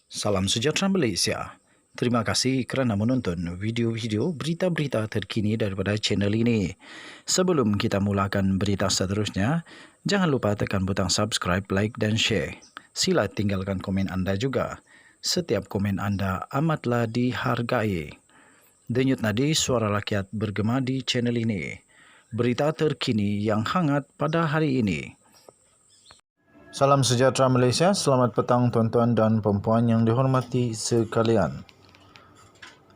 Salam sejahtera Malaysia. Terima kasih kerana menonton video-video berita-berita terkini daripada channel ini. Sebelum kita mulakan berita seterusnya, jangan lupa tekan butang subscribe, like dan share. Sila tinggalkan komen anda juga. Setiap komen anda amatlah dihargai. Denyut nadi suara rakyat bergema di channel ini. Berita terkini yang hangat pada hari ini. Salam sejahtera Malaysia, selamat petang tuan-tuan dan perempuan yang dihormati sekalian.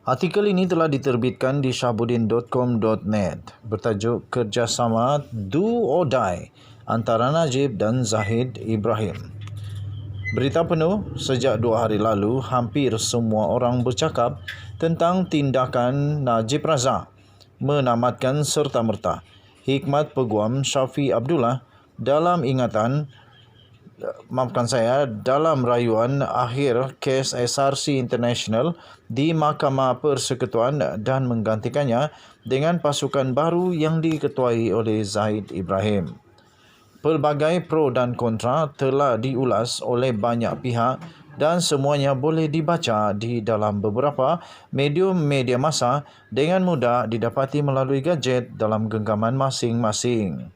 Artikel ini telah diterbitkan di shahbudin.com.net bertajuk Kerjasama Do or Die antara Najib dan Zahid Ibrahim. Berita penuh, sejak 2 hari lalu hampir semua orang bercakap tentang tindakan Najib Razak menamatkan serta-merta Hikmat Peguam Shafie Abdullah dalam dalam rayuan akhir kes SRC International di Mahkamah Persekutuan dan menggantikannya dengan pasukan baru yang diketuai oleh Zahid Ibrahim. Pelbagai pro dan kontra telah diulas oleh banyak pihak dan semuanya boleh dibaca di dalam beberapa medium media massa dengan mudah didapati melalui gadget dalam genggaman masing-masing.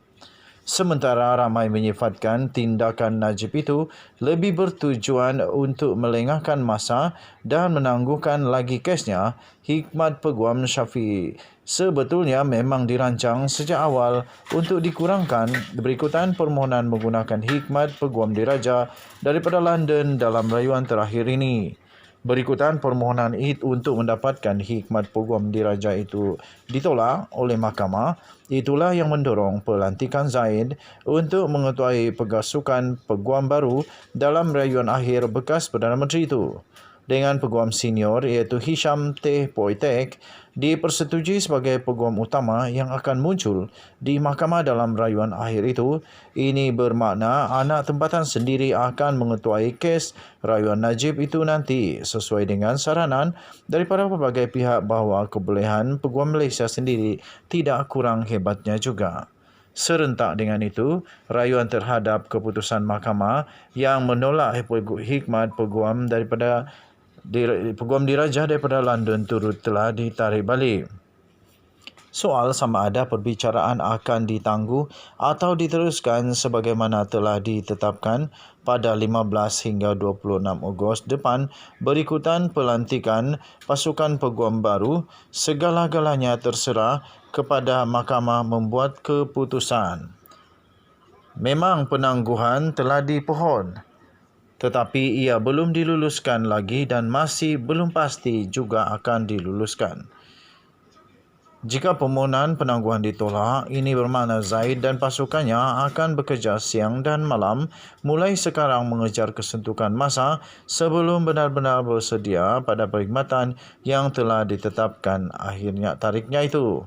Sementara ramai menyifatkan tindakan Najib itu lebih bertujuan untuk melengahkan masa dan menangguhkan lagi kesnya, Hikmat Peguam Shafie sebetulnya memang dirancang sejak awal untuk dikurangkan berikutan permohonan menggunakan Hikmat Peguam Diraja daripada London dalam rayuan terakhir ini. Berikutan permohonan untuk mendapatkan Hikmat Peguam Diraja itu ditolak oleh mahkamah, itulah yang mendorong pelantikan Zahid untuk mengetuai pegasukan peguam baru dalam rayuan akhir bekas Perdana Menteri itu. Dengan peguam senior iaitu Hisham Teh Poitek dipersetujui sebagai peguam utama yang akan muncul di mahkamah dalam rayuan akhir itu, ini bermakna anak tempatan sendiri akan mengetuai kes rayuan Najib itu nanti sesuai dengan saranan daripada pelbagai pihak bahawa kebolehan peguam Malaysia sendiri tidak kurang hebatnya juga. Serentak dengan itu, rayuan terhadap keputusan mahkamah yang menolak Hikmat Peguam Diraja daripada London turut telah ditarik balik. Soal sama ada perbicaraan akan ditangguh atau diteruskan sebagaimana telah ditetapkan pada 15 hingga 26 Ogos depan berikutan pelantikan pasukan peguam baru, segala-galanya terserah kepada mahkamah membuat keputusan. Memang penangguhan telah dipohon, tetapi ia belum diluluskan lagi dan masih belum pasti juga akan diluluskan. Jika permohonan penangguhan ditolak, ini bermakna Zahid dan pasukannya akan bekerja siang dan malam mulai sekarang mengejar kesentukan masa sebelum benar-benar bersedia pada perkhidmatan yang telah ditetapkan tariknya itu.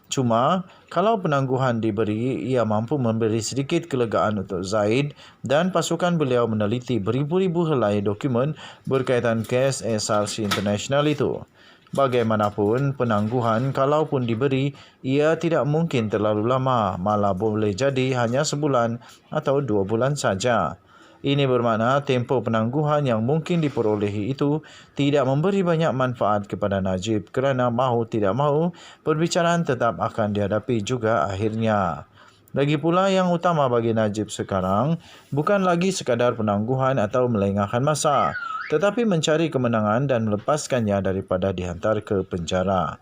Cuma, kalau penangguhan diberi, ia mampu memberi sedikit kelegaan untuk Zahid dan pasukan beliau meneliti beribu-ribu helai dokumen berkaitan kes SRC International itu. Bagaimanapun, penangguhan kalaupun diberi, ia tidak mungkin terlalu lama, malah boleh jadi hanya sebulan atau 2 bulan saja. Ini bermakna tempoh penangguhan yang mungkin diperolehi itu tidak memberi banyak manfaat kepada Najib kerana mahu tidak mahu perbicaraan tetap akan dihadapi juga akhirnya. Lagi pula yang utama bagi Najib sekarang bukan lagi sekadar penangguhan atau melengahkan masa, tetapi mencari kemenangan dan melepaskannya daripada dihantar ke penjara.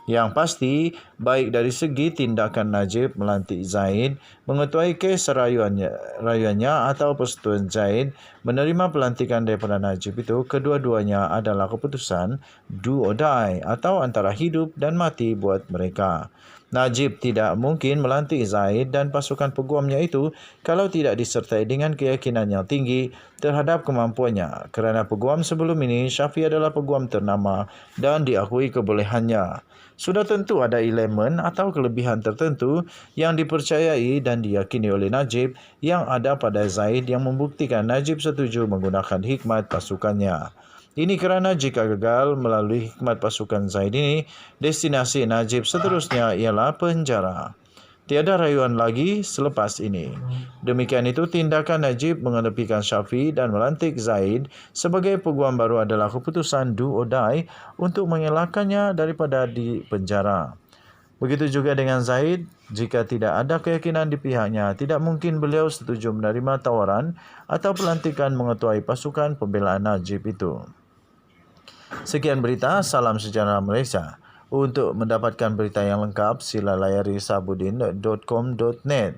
Yang pasti, baik dari segi tindakan Najib melantik Zahid, mengetuai kes rayuannya atau persetujuan Zahid menerima pelantikan daripada Najib itu, kedua-duanya adalah keputusan do or die atau antara hidup dan mati buat mereka. Najib tidak mungkin melantik Zahid dan pasukan peguamnya itu kalau tidak disertai dengan keyakinan yang tinggi terhadap kemampuannya, kerana peguam sebelum ini Shafie adalah peguam ternama dan diakui kebolehannya. Sudah tentu ada elemen atau kelebihan tertentu yang dipercayai dan diyakini oleh Najib yang ada pada Zahid yang membuktikan Najib setuju menggunakan hikmat pasukannya. Ini kerana jika gagal melalui hikmat pasukan Zahid ini, destinasi Najib seterusnya ialah penjara. Tiada rayuan lagi selepas ini. Demikian itu, tindakan Najib mengenepikan Syafiq dan melantik Zaid sebagai peguam baru adalah keputusan do or die untuk mengelakkannya daripada dipenjara. Begitu juga dengan Zaid, jika tidak ada keyakinan di pihaknya, tidak mungkin beliau setuju menerima tawaran atau pelantikan mengetuai pasukan pembelaan Najib itu. Sekian berita, salam sejarah Malaysia. Untuk mendapatkan berita yang lengkap, sila layari sabudin.com.net.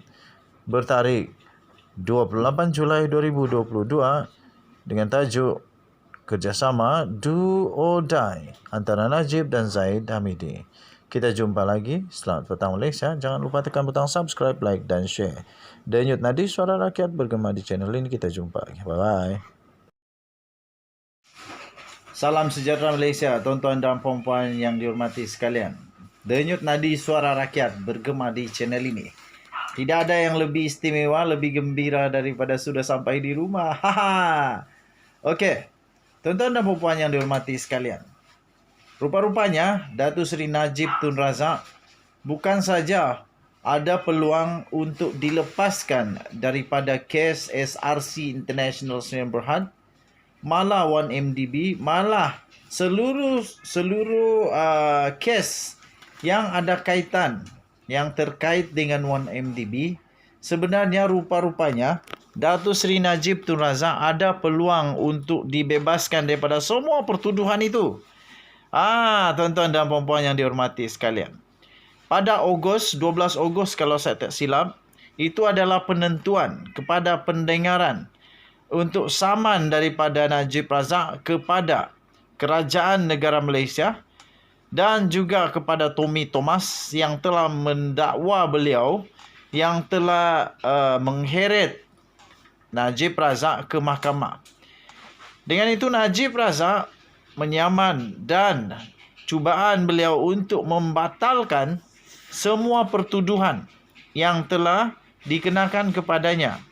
Bertarikh 28 Julai 2022 dengan tajuk Kerjasama Do or Die antara Najib dan Zaid Hamidi. Kita jumpa lagi. Selamat petang Malaysia. Jangan lupa tekan butang subscribe, like dan share. Denyut Nadi Suara Rakyat bergema di channel ini. Kita jumpa. Bye-bye. Salam sejahtera Malaysia, tuan-tuan dan puan-puan yang dihormati sekalian. Denyut Nadi Suara Rakyat bergema di channel ini. Tidak ada yang lebih istimewa, lebih gembira daripada sudah sampai di rumah. Haha. Okey, tuan-tuan dan puan-puan yang dihormati sekalian. Rupa-rupanya Datuk Seri Najib Tun Razak bukan saja ada peluang untuk dilepaskan daripada kes SRC International Sdn Bhd, malah 1MDB, malah seluruh kes yang ada kaitan, yang terkait dengan 1MDB, sebenarnya rupa-rupanya Datuk Seri Najib Tun Razak ada peluang untuk dibebaskan daripada semua pertuduhan itu. Tuan-tuan dan puan-puan yang dihormati sekalian. Pada 12 Ogos kalau saya tak silap, itu adalah penentuan kepada pendengaran untuk saman daripada Najib Razak kepada Kerajaan Negara Malaysia dan juga kepada Tommy Thomas yang telah mendakwa beliau, yang telah mengheret Najib Razak ke mahkamah. Dengan itu Najib Razak menyaman dan cubaan beliau untuk membatalkan semua pertuduhan yang telah dikenakan kepadanya.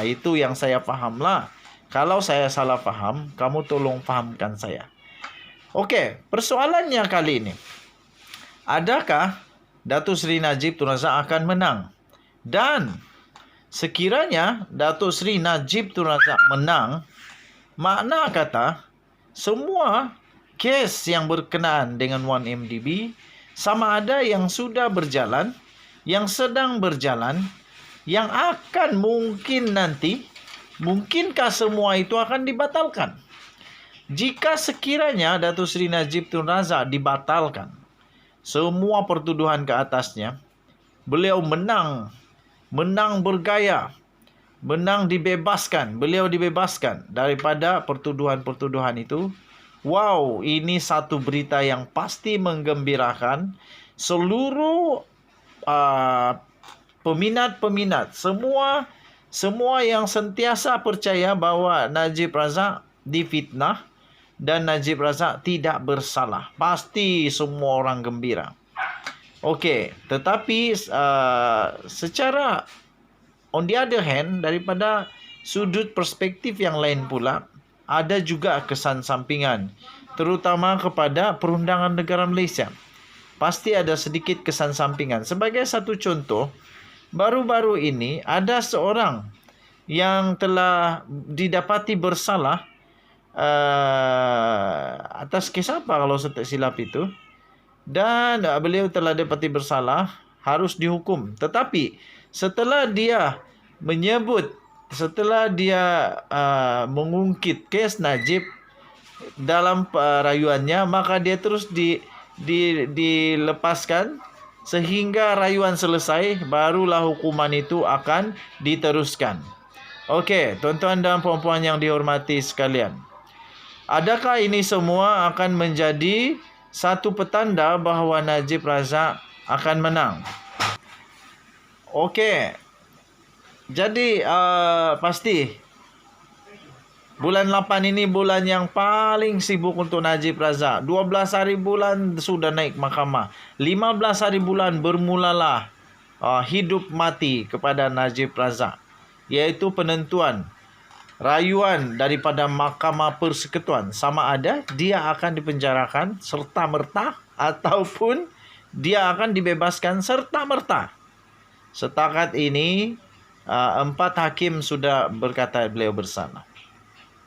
Itu yang saya fahamlah. Kalau saya salah faham, kamu tolong fahamkan saya. Okey, persoalannya kali ini, adakah Datuk Seri Najib Tun Razak akan menang? Dan sekiranya Datuk Seri Najib Tun Razak menang, makna kata semua kes yang berkenaan dengan 1MDB, sama ada yang sudah berjalan, yang sedang berjalan, yang akan mungkin nanti, mungkinkah semua itu akan dibatalkan? Jika sekiranya Datuk Seri Najib Tun Razak dibatalkan semua pertuduhan ke atasnya, beliau menang bergaya, menang dibebaskan, beliau dibebaskan daripada pertuduhan-pertuduhan itu. Wow, ini satu berita yang pasti menggembirakan seluruh peminat-peminat, semua yang sentiasa percaya bahawa Najib Razak difitnah dan Najib Razak tidak bersalah. Pasti semua orang gembira. Okey, tetapi secara on the other hand, daripada sudut perspektif yang lain pula, ada juga kesan sampingan, terutama kepada perundangan negara Malaysia. Pasti ada sedikit kesan sampingan. Sebagai satu contoh, baru-baru ini ada seorang yang telah didapati bersalah atas kes apa kalau saya tak silap itu, dan beliau telah didapati bersalah, harus dihukum. Tetapi setelah dia menyebut, setelah dia mengungkit kes Najib dalam rayuannya, maka dia terus dilepaskan sehingga rayuan selesai, barulah hukuman itu akan diteruskan. Okey, tuan-tuan dan puan-puan yang dihormati sekalian, adakah ini semua akan menjadi satu petanda bahawa Najib Razak akan menang? Okey, jadi pasti bulan 8 ini bulan yang paling sibuk untuk Najib Razak. 12 hari bulan sudah naik mahkamah. 15 hari bulan bermulalah hidup mati kepada Najib Razak, iaitu penentuan rayuan daripada Mahkamah Persekutuan, sama ada dia akan dipenjarakan serta-merta ataupun dia akan dibebaskan serta-merta. Setakat ini 4 hakim sudah berkata beliau bersalah.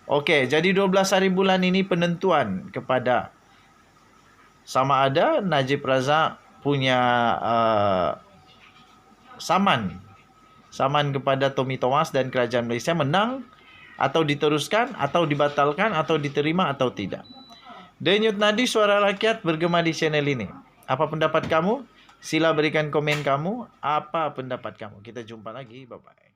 Okey, jadi 12 hari bulan ini penentuan kepada sama ada Najib Razak punya saman kepada Tommy Thomas dan kerajaan Malaysia menang atau diteruskan atau dibatalkan atau diterima atau tidak. Denyut Nadi Suara Rakyat bergema di channel ini. Apa pendapat kamu? Sila berikan komen kamu. Apa pendapat kamu? Kita jumpa lagi. Bye-bye.